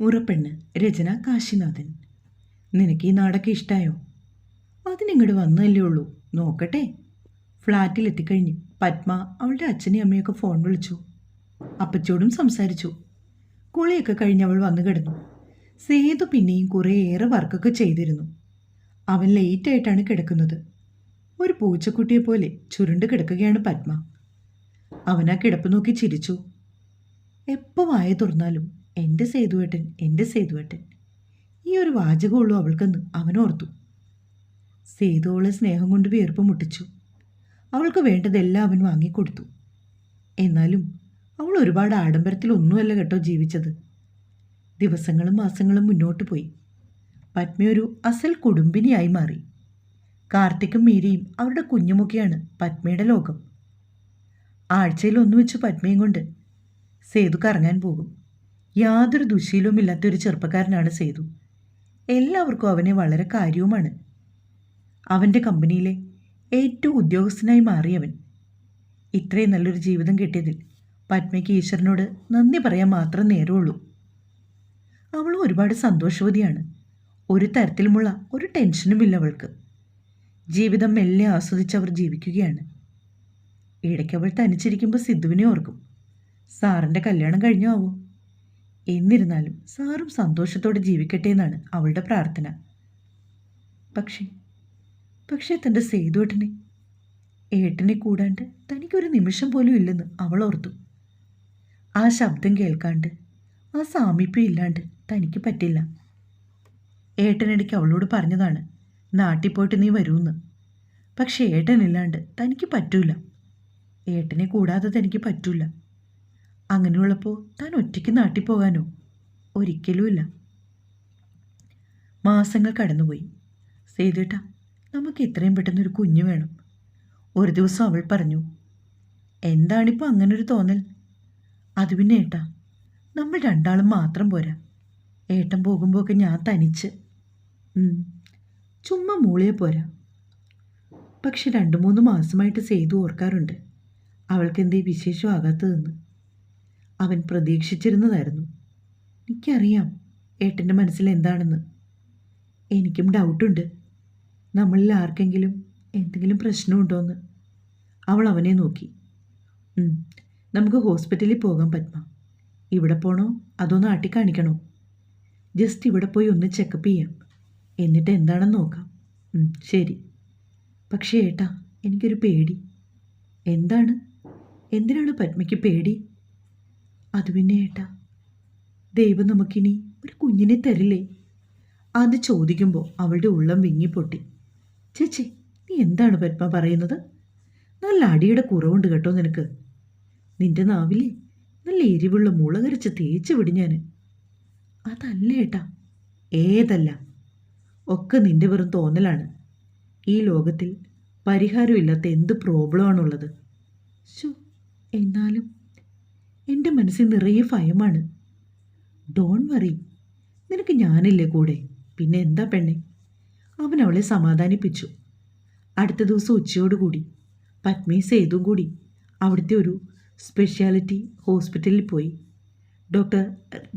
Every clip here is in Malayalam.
ഉറപ്പെണ്ണ്. രചന കാശിനാഥൻ. നിനക്ക് ഈ നാടൊക്കെ ഇഷ്ടായോ? അതിനിങ്ങോട്ട് വന്നല്ലേ ഉള്ളൂ, നോക്കട്ടെ. ഫ്ലാറ്റിലെത്തിക്കഴിഞ്ഞ് പത്മ അവളുടെ അച്ഛനെയും അമ്മയൊക്കെ ഫോൺ വിളിച്ചു. അപ്പച്ചോടും സംസാരിച്ചു. കുളിയൊക്കെ കഴിഞ്ഞ് അവൾ വന്നു കിടന്നു. സേതു പിന്നെയും കുറേയേറെ വർക്കൊക്കെ ചെയ്തിരുന്നു. അവൻ ലേറ്റായിട്ടാണ് കിടക്കുന്നത്. ഒരു പൂച്ചക്കുട്ടിയെ പോലെ ചുരുണ്ട് കിടക്കുകയാണ് പത്മ. അവൻ ആ കിടപ്പ് നോക്കി ചിരിച്ചു. എപ്പോൾ വായ തുറന്നാലും എൻ്റെ സേതുവേട്ടൻ, എൻ്റെ സേതുവേട്ടൻ, ഈ ഒരു വാചകമുള്ളൂ അവൾക്കെന്ന് അവനോർത്തു. സേതു അവളെ സ്നേഹം കൊണ്ട് വീർപ്പ് മുട്ടിച്ചു. അവൾക്ക് വേണ്ടതെല്ലാം അവൻ വാങ്ങിക്കൊടുത്തു. എന്നാലും അവൾ ഒരുപാട് ആഡംബരത്തിലൊന്നുമല്ല കേട്ടോ ജീവിച്ചത്. ദിവസങ്ങളും മാസങ്ങളും മുന്നോട്ട് പോയി. പത്മയൊരു അസൽ കുടുംബിനിയായി മാറി. കാർത്തിക്കും മീരയും അവരുടെ കുഞ്ഞുമൊക്കെയാണ് പത്മയുടെ ലോകം. ആഴ്ചയിൽ ഒന്ന് വെച്ച് പത്മയും കൊണ്ട് സേതു കറങ്ങാൻ പോകും. യാതൊരു ദുശീലവുമില്ലാത്തൊരു ചെറുപ്പക്കാരനാണ് സേതു. എല്ലാവർക്കും അവനെ വളരെ കാര്യവുമാണ്. അവൻ്റെ കമ്പനിയിലെ ഏറ്റവും ഉദ്യോഗസ്ഥനായി മാറിയവൻ. ഇത്രയും നല്ലൊരു ജീവിതം കിട്ടിയതിൽ പത്മയ്ക്ക് ഈശ്വരനോട് നന്ദി പറയാൻ മാത്രം നേരമുള്ളൂ. അവളും ഒരുപാട് സന്തോഷവതിയാണ്. ഒരു തരത്തിലുമുള്ള ഒരു ടെൻഷനുമില്ല അവൾക്ക്. ജീവിതം മെല്ലെ ആസ്വദിച്ചവർ ജീവിക്കുകയാണ്. ഇടയ്ക്ക് അവൾ തനിച്ചിരിക്കുമ്പോൾ സിദ്ധുവിനെ ഓർക്കും. സാറിൻ്റെ കല്യാണം കഴിഞ്ഞോ ആവോ? എന്നിരുന്നാലും സാറും സന്തോഷത്തോടെ ജീവിക്കട്ടെ എന്നാണ് അവളുടെ പ്രാർത്ഥന. പക്ഷേ തൻ്റെ ഏട്ടനെ കൂടാണ്ട് തനിക്കൊരു നിമിഷം പോലും ഇല്ലെന്ന് അവൾ ഓർത്തു. ആ ശബ്ദം കേൾക്കാണ്ട്, ആ സാമീപ്യം ഇല്ലാണ്ട് തനിക്ക് പറ്റില്ല. ഏട്ടനിടയ്ക്ക് അവളോട് പറഞ്ഞതാണ് നാട്ടിൽ പോയിട്ട് നീ വരുമെന്ന്. പക്ഷേ ഏട്ടനില്ലാണ്ട് തനിക്ക് പറ്റൂല. ഏട്ടനെ കൂടാതെ തനിക്ക് പറ്റൂല. അങ്ങനെയുള്ളപ്പോൾ താൻ ഒറ്റയ്ക്ക് നാട്ടിൽ പോകാനോ? ഒരിക്കലുമില്ല. മാസങ്ങൾ കടന്നുപോയി. സേതുവേട്ടാ, നമുക്ക് എത്രയും പെട്ടെന്നൊരു കുഞ്ഞു വേണം. ഒരു ദിവസം അവൾ പറഞ്ഞു. എന്താണിപ്പോൾ അങ്ങനൊരു തോന്നൽ? അത് പിന്നെ ഏട്ടാ, നമ്മൾ രണ്ടാളും മാത്രം പോരാ. ഏട്ടൻ പോകുമ്പോഴൊക്കെ ഞാൻ തനിച്ച്. ചുമ്മാ മൂളിയെ പോരാ. പക്ഷെ 2-3 മാസമായിട്ട് സേതു ഓർക്കാറുണ്ട് അവൾക്കെന്തേ വിശേഷമാകാത്തതെന്ന്. അവൻ പ്രതീക്ഷിച്ചിരുന്നതായിരുന്നു. എനിക്കറിയാം ഏട്ടൻ്റെ മനസ്സിൽ എന്താണെന്ന്. എനിക്കും ഡൗട്ടുണ്ട്, നമ്മളിൽ ആർക്കെങ്കിലും എന്തെങ്കിലും പ്രശ്നമുണ്ടോയെന്ന്. അവൾ അവനെ നോക്കി. നമുക്ക് ഹോസ്പിറ്റലിൽ പോകാൻ പത്മ. ഇവിടെ പോണോ അതോ നാട്ടിൽ കാണിക്കണോ? ജസ്റ്റ് ഇവിടെ പോയി ഒന്ന് ചെക്കപ്പ് ചെയ്യാം, എന്നിട്ട് എന്താണെന്ന് നോക്കാം. ശരി. പക്ഷേ ഏട്ടാ, എനിക്കൊരു പേടി. എന്തിനാണ് പത്മയ്ക്ക് പേടി? അത് പിന്നെ ഏട്ടാ, ദൈവം നമുക്കിനി ഒരു കുഞ്ഞിനെ തരില്ലേ? അത് ചോദിക്കുമ്പോൾ അവളുടെ ഉള്ളം വിങ്ങിപ്പൊട്ടി. ചേച്ചി, നീ എന്താണ് പത്മ പറയുന്നത്? നല്ല അടിയുടെ കുറവുണ്ട് കേട്ടോ നിനക്ക്. നിന്റെ നാവിലെ നല്ല എരിവുള്ള മുളകരച്ച് തേച്ച് വിടിഞ്ഞാൻ. അതല്ല ഏട്ടാ. ഏതല്ല? ഒക്കെ നിന്റെ വെറും തോന്നലാണ്. ഈ ലോകത്തിൽ പരിഹാരമില്ലാത്ത എന്ത് പ്രോബ്ലമാണുള്ളത്? എന്നാലും എൻ്റെ മനസ്സിൽ നിറയെ ഭയമാണ്. ഡോൺ വറി, നിനക്ക് ഞാനില്ലേ കൂടെ? പിന്നെ എന്താ പെണ്ണെ? അവൻ അവളെ സമാധാനിപ്പിച്ചു. അടുത്ത ദിവസം ഉച്ചയോടുകൂടി പത്മയും സേതുവും കൂടി അവിടുത്തെ ഒരു സ്പെഷ്യാലിറ്റി ഹോസ്പിറ്റലിൽ പോയി. ഡോക്ടർ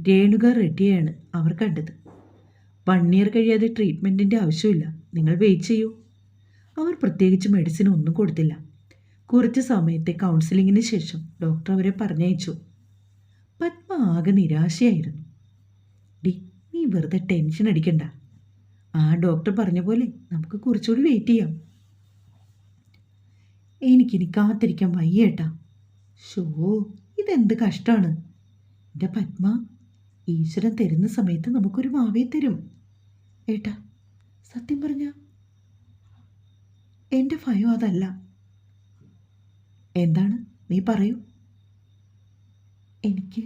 രേണുക റെഡ്ഡിയെയാണ് അവർ കണ്ടത്. 1 ഇയർ കഴിയാതെ ട്രീറ്റ്മെൻറ്റിൻ്റെ ആവശ്യമില്ല, നിങ്ങൾ വെയിറ്റ് ചെയ്യൂ. അവർ പ്രത്യേകിച്ച് മെഡിസിൻ ഒന്നും കൊടുത്തില്ല. കുറച്ച് സമയത്തെ കൗൺസിലിങ്ങിന് ശേഷം ഡോക്ടർ അവരെ പറഞ്ഞയച്ചു. പത്മ ആകെ നിരാശയായിരുന്നു. നീ വെറുതെ ടെൻഷൻ അടിക്കണ്ട. ആ ഡോക്ടർ പറഞ്ഞ പോലെ നമുക്ക് കുറച്ചുകൂടി വെയിറ്റ് ചെയ്യാം. എനിക്കിനി കാത്തിരിക്കാൻ വയ്യേട്ടാ. ഇതെന്ത് കഷ്ടമാണ്. എൻ്റെ പത്മ, ഈശ്വരൻ തരുന്ന സമയത്ത് നമുക്കൊരു മാവേ തരും. ഏട്ടാ, സത്യം പറഞ്ഞ എൻ്റെ ഭയം അതല്ല. എന്താണ്? നീ പറയൂ. എനിക്ക്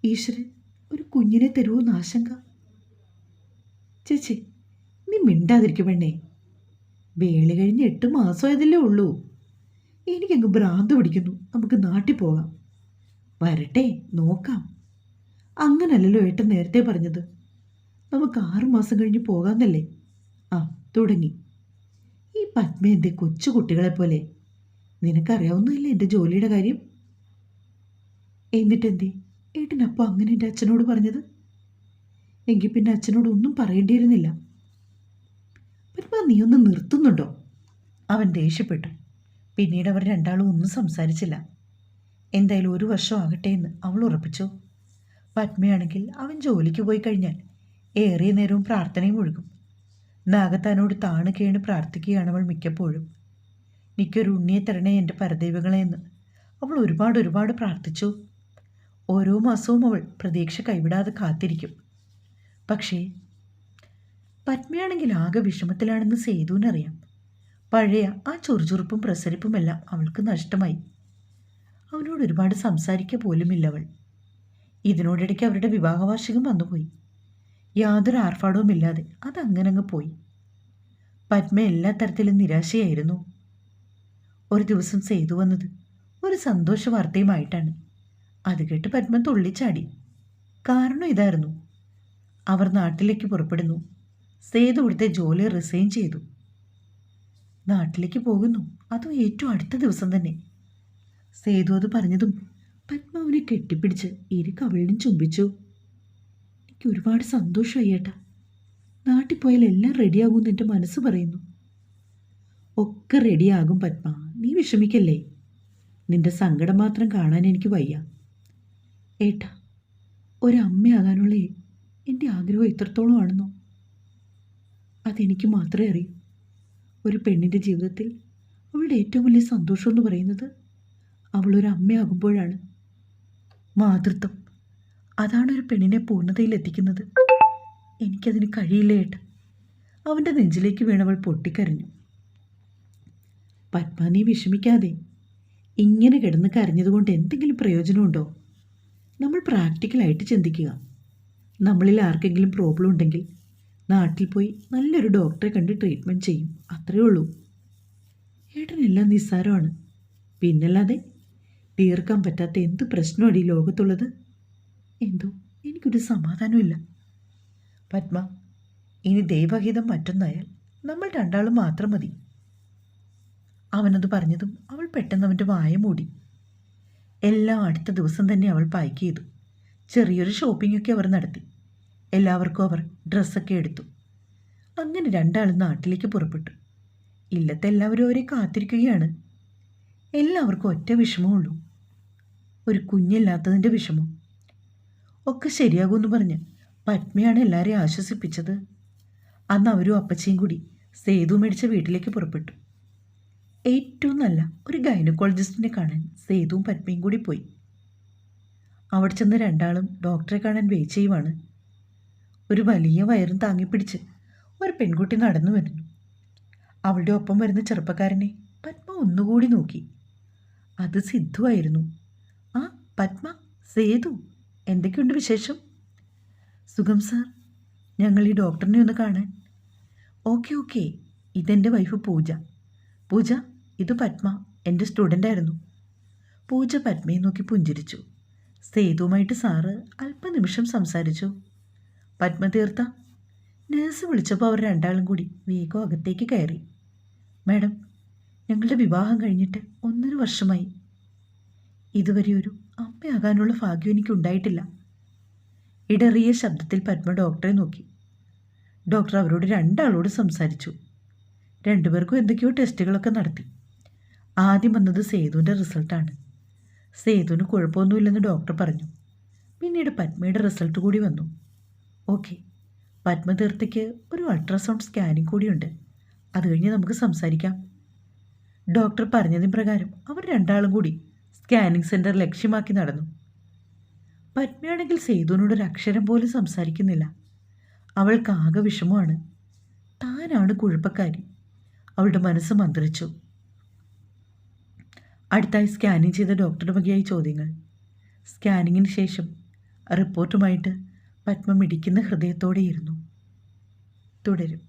ഈശ്വരൻ ഒരു കുഞ്ഞിനെ തരുമോന്ന് ആശങ്ക. ചേച്ചി, നീ മിണ്ടാതിരിക്കും പെണ്ണേ. വേളി കഴിഞ്ഞ് 8 മാസമായതല്ലേ ഉള്ളൂ. എനിക്കങ്ങ് ഭ്രാന്ത് പിടിക്കുന്നു. നമുക്ക് നാട്ടിൽ പോകാം. വരട്ടെ, നോക്കാം. അങ്ങനല്ലല്ലോ ഏട്ടൻ നേരത്തെ പറഞ്ഞത്. നമുക്ക് 6 മാസം കഴിഞ്ഞ് പോകാമെന്നല്ലേ? തുടങ്ങി. ഈ പത്മ എന്തേ കൊച്ചു കുട്ടികളെപ്പോലെ? നിനക്കറിയാവുന്നതല്ലേ എൻ്റെ ജോലിയുടെ കാര്യം? എന്നിട്ടെന്തേ ഏട്ടനപ്പോൾ അങ്ങനെ എൻ്റെ അച്ഛനോട് പറഞ്ഞത്? എങ്കിൽ പിന്നെ അച്ഛനോട് ഒന്നും പറയേണ്ടിയിരുന്നില്ല. പത്മ, നീ ഒന്ന് നിർത്തുന്നുണ്ടോ? അവൻ ദേഷ്യപ്പെട്ടു. പിന്നീട് അവർ രണ്ടാളും ഒന്നും സംസാരിച്ചില്ല. എന്തായാലും 1 വർഷം ആകട്ടെ എന്ന് അവൾ ഉറപ്പിച്ചു. പത്മയാണെങ്കിൽ അവൻ ജോലിക്ക് പോയി കഴിഞ്ഞാൽ ഏറിയ നേരവും പ്രാർത്ഥനയും ഒഴുകും. നാഗത്താനോട് താണു കേണ് പ്രാർത്ഥിക്കുകയാണ് അവൾ മിക്കപ്പോഴും. എനിക്കൊരു ഉണ്ണിയെ തരണേ എൻ്റെ പരദൈവങ്ങളെ എന്ന് അവൾ ഒരുപാട് പ്രാർത്ഥിച്ചു. ഓരോ മാസവും അവൾ പ്രതീക്ഷ കൈവിടാതെ കാത്തിരിക്കും. പക്ഷേ പത്മയാണെങ്കിൽ ആകെ വിഷമത്തിലാണെന്ന് സേതുവിനറിയാം. പഴയ ആ ചുറുചുറുപ്പും പ്രസരിപ്പുമെല്ലാം അവൾക്ക് നഷ്ടമായി. അവനോട് ഒരുപാട് സംസാരിക്കുക പോലുമില്ല അവൾ. ഇതിനോടിടയ്ക്ക് അവരുടെ വിവാഹവാർഷികം വന്നുപോയി. യാതൊരു ആർഭാടവുമില്ലാതെ അതങ്ങനങ്ങ് പോയി. പത്മ എല്ലാ തരത്തിലും നിരാശയായിരുന്നു. ഒരു ദിവസം സേതു വന്നത് ഒരു സന്തോഷ വാർത്തയുമായിട്ടാണ്. അത് കേട്ട് പത്മ തുള്ളിച്ചാടി. കാരണം ഇതായിരുന്നു, അവർ നാട്ടിലേക്ക് പുറപ്പെടുന്നു. സേതു ഇവിടുത്തെ ജോലി റിസൈൻ ചെയ്തു. നാട്ടിലേക്ക് പോകുന്നു, അതും ഏറ്റവും അടുത്ത ദിവസം തന്നെ. സേതു അത് പറഞ്ഞതും പത്മ അവനെ കെട്ടിപ്പിടിച്ച് കവിളിലും ചുംബിച്ചു. എനിക്ക് ഒരുപാട് സന്തോഷമായി ഏട്ടാ. നാട്ടിൽ പോയാൽ എല്ലാം റെഡിയാകുമെന്ന് എൻ്റെ മനസ്സ് പറയുന്നു. ഒക്കെ റെഡിയാകും പത്മ, നീ വിഷമിക്കല്ലേ. നിന്റെ സങ്കടം മാത്രം കാണാൻ എനിക്ക് വയ്യ. ഏട്ടാ, ഒരമ്മയാകാനുള്ള എൻ്റെ ആഗ്രഹം എത്രത്തോളം ആണെന്നോ അതെനിക്ക് മാത്രമേ അറിയൂ. ഒരു പെണ്ണിൻ്റെ ജീവിതത്തിൽ അവളുടെ ഏറ്റവും വലിയ സന്തോഷം എന്ന് പറയുന്നത് അവളൊരു അമ്മയാകുമ്പോഴാണ്. മാതൃത്വം, അതാണ് ഒരു പെണ്ണിനെ പൂർണ്ണതയിലെത്തിക്കുന്നത്. എനിക്കതിന് കഴിയില്ല ഏട്ടാ. അവൻ്റെ നെഞ്ചിലേക്ക് വീണവൾ പൊട്ടിക്കരഞ്ഞു. പത്മ, നീ വിഷമിക്കാതെ. ഇങ്ങനെ കിടന്ന് കരഞ്ഞതുകൊണ്ട് എന്തെങ്കിലും പ്രയോജനമുണ്ടോ? നമ്മൾ പ്രാക്ടിക്കലായിട്ട് ചിന്തിക്കുക. നമ്മളിൽ ആർക്കെങ്കിലും പ്രോബ്ലം ഉണ്ടെങ്കിൽ നാട്ടിൽ പോയി നല്ലൊരു ഡോക്ടറെ കണ്ട് ട്രീറ്റ്മെൻറ്റ് ചെയ്യും, അത്രയേ ഉള്ളൂ. ഏട്ടനെല്ലാം നിസ്സാരമാണ്. പിന്നല്ലാതെ തീർക്കാൻ പറ്റാത്ത എന്ത് പ്രശ്നമാണ് ഈ ലോകത്തുള്ളത്? എന്തോ എനിക്കൊരു സമാധാനമില്ല. പത്മ, ഇനി ദൈവഹിതം മറ്റൊന്നായാൽ നമ്മൾ രണ്ടാളും മാത്രം മതി. അവനത് പറഞ്ഞതും അവൾ പെട്ടെന്ന് അവൻ്റെ വായ മൂടി. എല്ലാം അടുത്ത ദിവസം തന്നെ അവൾ പാക്ക് ചെയ്തു. ചെറിയൊരു ഷോപ്പിംഗൊക്കെ അവർ നടത്തി. എല്ലാവർക്കും അവർ ഡ്രസ്സൊക്കെ എടുത്തു. അങ്ങനെ രണ്ടാളും നാട്ടിലേക്ക് പുറപ്പെട്ടു. ഇല്ലത്തെ എല്ലാവരും അവരെ കാത്തിരിക്കുകയാണ്. എല്ലാവർക്കും ഒറ്റ വിഷമമുള്ളൂ, ഒരു കുഞ്ഞില്ലാത്തതിൻ്റെ വിഷമം. ഒക്കെ ശരിയാകുമെന്ന് പറഞ്ഞ് പത്മയാണ് എല്ലാവരെയും ആശ്വസിപ്പിച്ചത്. അന്ന് അവരും അപ്പച്ചയും കൂടി സേതു മേടിച്ച വീട്ടിലേക്ക് പുറപ്പെട്ടു. ഏറ്റവും നല്ല ഒരു ഗൈനക്കോളജിസ്റ്റിനെ കാണാൻ സേതുവും പത്മയും കൂടി പോയി. അവിടെ ചെന്ന് രണ്ടാളും ഡോക്ടറെ കാണാൻ വെയിറ്റ് ചെയ്യുവാണ്. ഒരു വലിയ വയറും താങ്ങിപ്പിടിച്ച് ഒരു പെൺകുട്ടി നടന്നു വരുന്നു. അവളുടെ ഒപ്പം വരുന്ന ചെറുപ്പക്കാരനെ പത്മ ഒന്നുകൂടി നോക്കി. അത് സിദ്ധുവായിരുന്നു. ആ പത്മ, സേതു, എന്തൊക്കെയുണ്ട് വിശേഷം? സുഖം സാർ, ഞങ്ങൾ ഈ ഡോക്ടറിനെ ഒന്ന് കാണാൻ. ഓക്കെ, ഇതെൻ്റെ വൈഫ് പൂജ. പൂജ, ഇത് പത്മ, എൻ്റെ സ്റ്റുഡൻ്റായിരുന്നു. പൂജ പത്മയെ നോക്കി പുഞ്ചിരിച്ചു. സേതുവുമായിട്ട് സാറ് അല്പനിമിഷം സംസാരിച്ചു. പത്മ തീർത്ത. നേഴ്സ് വിളിച്ചപ്പോൾ അവർ രണ്ടാളും കൂടി വേഗം അകത്തേക്ക് കയറി. മാഡം, ഞങ്ങളുടെ വിവാഹം കഴിഞ്ഞിട്ട് 1.5 വർഷമായി. ഇതുവരെ ഒരു അമ്മയാകാനുള്ള ഭാഗ്യം എനിക്കുണ്ടായിട്ടില്ല. ഇടറിയ ശബ്ദത്തിൽ പത്മ ഡോക്ടറെ നോക്കി. ഡോക്ടർ അവരോട് രണ്ടാളോട് സംസാരിച്ചു. രണ്ടുപേർക്കും എന്തൊക്കെയോ ടെസ്റ്റുകളൊക്കെ നടത്തി. ആദ്യം വന്നത് സേതുവിൻ്റെ റിസൾട്ടാണ്. സേതുവിന് കുഴപ്പമൊന്നുമില്ലെന്ന് ഡോക്ടർ പറഞ്ഞു. പിന്നീട് പത്മയുടെ റിസൾട്ട് കൂടി വന്നു. ഓക്കെ, പത്മതീർത്ഥയ്ക്ക് ഒരു അൾട്രാസൗണ്ട് സ്കാനിങ് കൂടിയുണ്ട്. അത് കഴിഞ്ഞ് നമുക്ക് സംസാരിക്കാം. ഡോക്ടർ പറഞ്ഞതിന് പ്രകാരം അവർ രണ്ടാളും കൂടി സ്കാനിങ് സെൻറ്റർ ലക്ഷ്യമാക്കി നടന്നു. പത്മയാണെങ്കിൽ സേതുവിനോടൊരു അക്ഷരം പോലും സംസാരിക്കുന്നില്ല. അവൾക്ക് ആകെ വിഷമമാണ്. താനാണ് കുഴപ്പക്കാരി. അവളുടെ മനസ്സ് മന്ത്രിച്ചു. അടുത്തായി സ്കാനിങ് ചെയ്ത ഡോക്ടറുടെ വകയായി ചോദ്യങ്ങൾ. സ്കാനിങ്ങിന് ശേഷം റിപ്പോർട്ടുമായിട്ട് പത്മ മിടിക്കുന്ന ഹൃദയത്തോടെയിരുന്നു. തുടരും.